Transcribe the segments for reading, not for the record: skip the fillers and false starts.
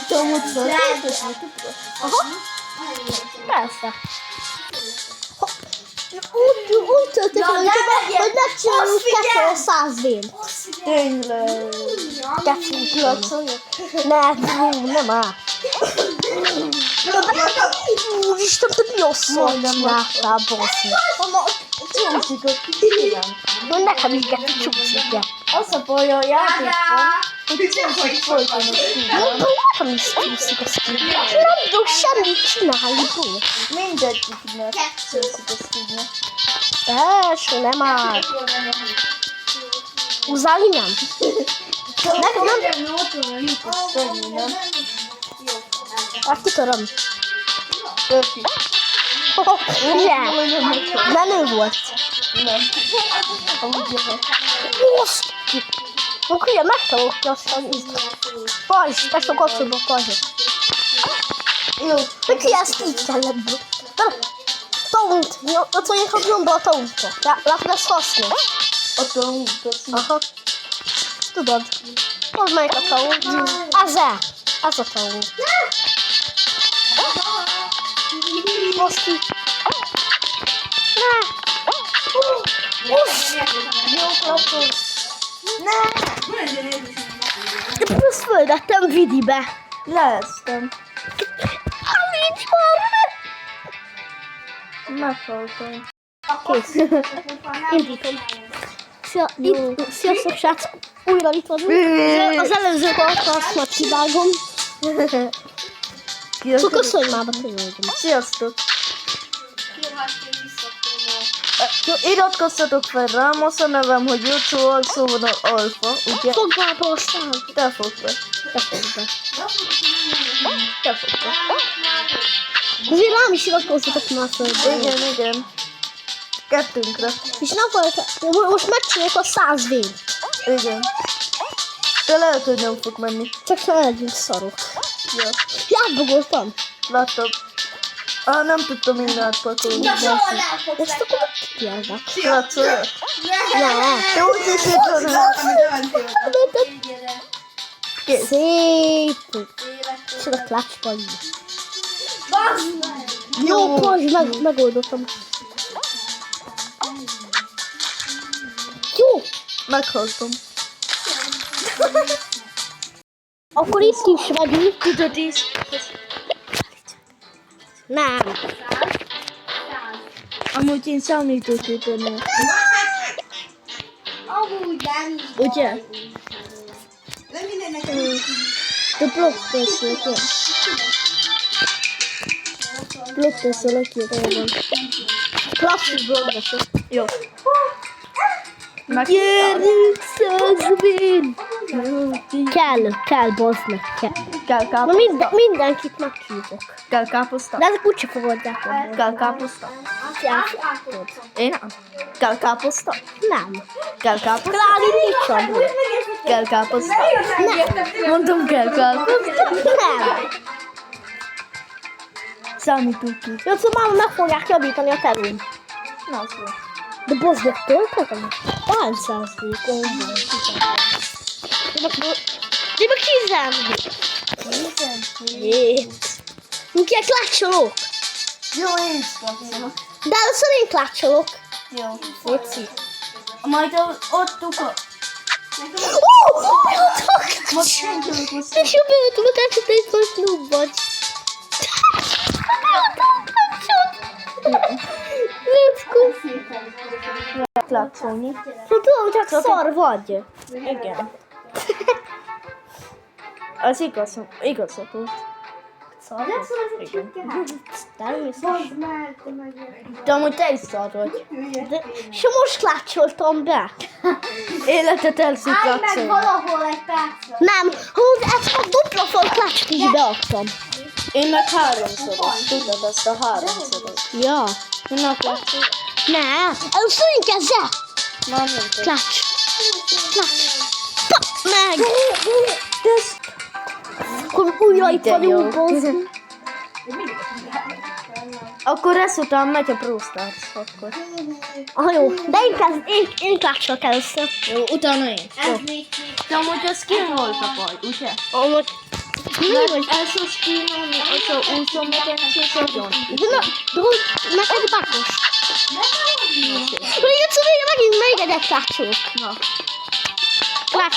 Tudom, hogy Aha. Persze. Úgy töltök el, hogy megcsináljuk 200 vént. Tényleg. 200. Nem áll. Úristen, te mi rosszul csináltál, basszus. Csúszik a kicsit. Na nekem is kell csúszik. Az a baj a játékban, hogy csúszik folyton a szívem. Nekem is csúszik a szívem. Nem tudok semmit csinálni, bó. Mindegyiknek csúszik a szívem. Első, nem áll. Húzálni nem? Nekem nem. Hát kitöröm. Menő volt. Nem. Most! Akkor ugye megtalálta aztán így. Pajzs, ezt a kapcsolba pajzs. Jó. De ki ezt így kellett be? Taunt! Ott vagyok a nyomba a tauntra. Látod, ezt hasznos. A tauntot. Aha. Tudod. Hol melyik a taunt? Ez a taunt. Most így. Ne! Uff! Jó kapcsolat. De plusz földettem vidibe. Leeztem. Nincs már! Meghaltam. Kész. Indítom. Sziasztok, srácok! Újra itt vagyunk. Az előző alkalmat kivágom. Szóval köszönj már, tényleg. Sziasztok! Iratkozzatok fel rám, az a nevem, hogy Jocó Alszóvon Alfa, ugye? Fogd már be aztán. Te fogd be. Te fogd be. Te fogd be. Azért rám is iratkozzatok már föl. Igen. Kettőnkre. És nem volt, most megcsináljuk a 100 vént. Igen. De lehet, hogy nem fog menni. Csak ne legyünk szarok. Ja. Játbogoltam. Láttam. Nem tudtam én átpakolni. Ezt akkor kiállnak. Látszol? Ne. Te úgy hiszed, Kész. Szép. És a klácsba így. Jó, pajzs, megoldottam. Jó. Meghaltam. Akkor itt is vagyunk. Tudod is. Nem. Amúgy én számítógépen. Ugye? De blogteszek ki. Blogteszek ki, van. Klasszis blogdesek. Jó. Gyerünk, 100 vén! Kell, bazd meg, kell. Kell Na káposzta. mindenkit meghívok. Kell káposzta. De ezek úgyse fogadják el. Kell káposzta. Elfogadod. Én nem. Kell káposzta. Nem. Kell káposzta. Klári micsoda? Kell káposzta. Nem. Mondom, kell káposzta. Nem. Számítógép. Jó, szóval máma meg fogják javítani a terén. Na, az volt. De bazd meg, töltetem? 300 végén. De meg 17. Mink ilyen klácsolók. Jó, én is kapcsolok. De először én klácsolok. Jó. Léci. Majd ott ukor. Most senkinek hozzá. Te sem bejöttem, te egy most noob vagy. Let's go. Lehet látszolni. Tudom, csak szar vagy. Igen. Az igazat volt. Szar? Igen. Természetesen. De amúgy te is szar vagy. És most klácsoltam be. Életet elszít látszolni. valahol egy percre. Nem, ezt a dupla fal klácsot is beadtam. Én meg háromszoros. Tudod azt a háromszoros. Ja. Minek látszol? Ne, először én kezdve. Na, nem tudom. Klács. Klács. Meg. Akkor újra itt De vagyunk, jó. bazd. Akkor ezután megy a Pro Stars akkor. Ah, jó, de én klácsolok először. Jó, utána én. Ez még De amúgy az ki volt a baj, ugye? Amúgy Ez a spin, az a úszómedencés nagyon. De na, neked bakos. Ugye szóval megint még egy klácsolok. Na. Klács.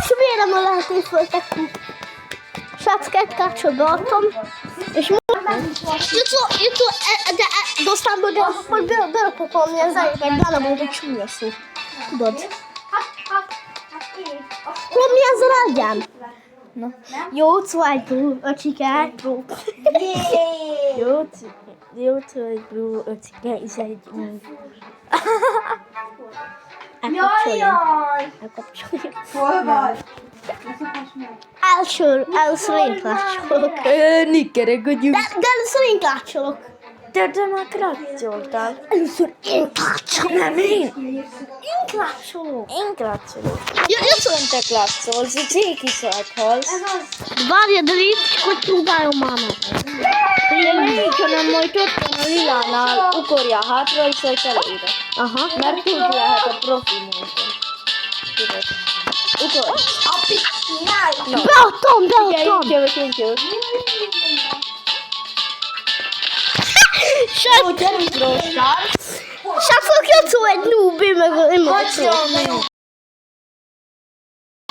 Szóval nem lehet így folytatni. Srácket klácsol beadtam. És jutó, de aztán hogy berakopolni az elég, mert benne volt egy csúnya szó. Tudod? Tudom, mi ezzel adjám? Na. Jó, szóval bro, öcsike, bro. Jó, bro, öcike, is egy... Elkapcsoljuk. Hol vagy? Először én klácsolok. Nikkerek a gyűjt. De először én klácsolok. De már klácsoltál. Először én klácsolok. Nem én. Én klácsolok. Én klácsolok. Jössz. Te klácsolsz, a cég is halsz. Várja, de itt, hogy próbálom már meg. De még, hanem majd ott van a lilánál, ugorja hátra, és egy előre. Aha. Mert úgy lehet a profi módon. Tudod. Ugorj. Beadtam. Én jövök. Srácok, játszol egy noob, én meg Hagyjam meg.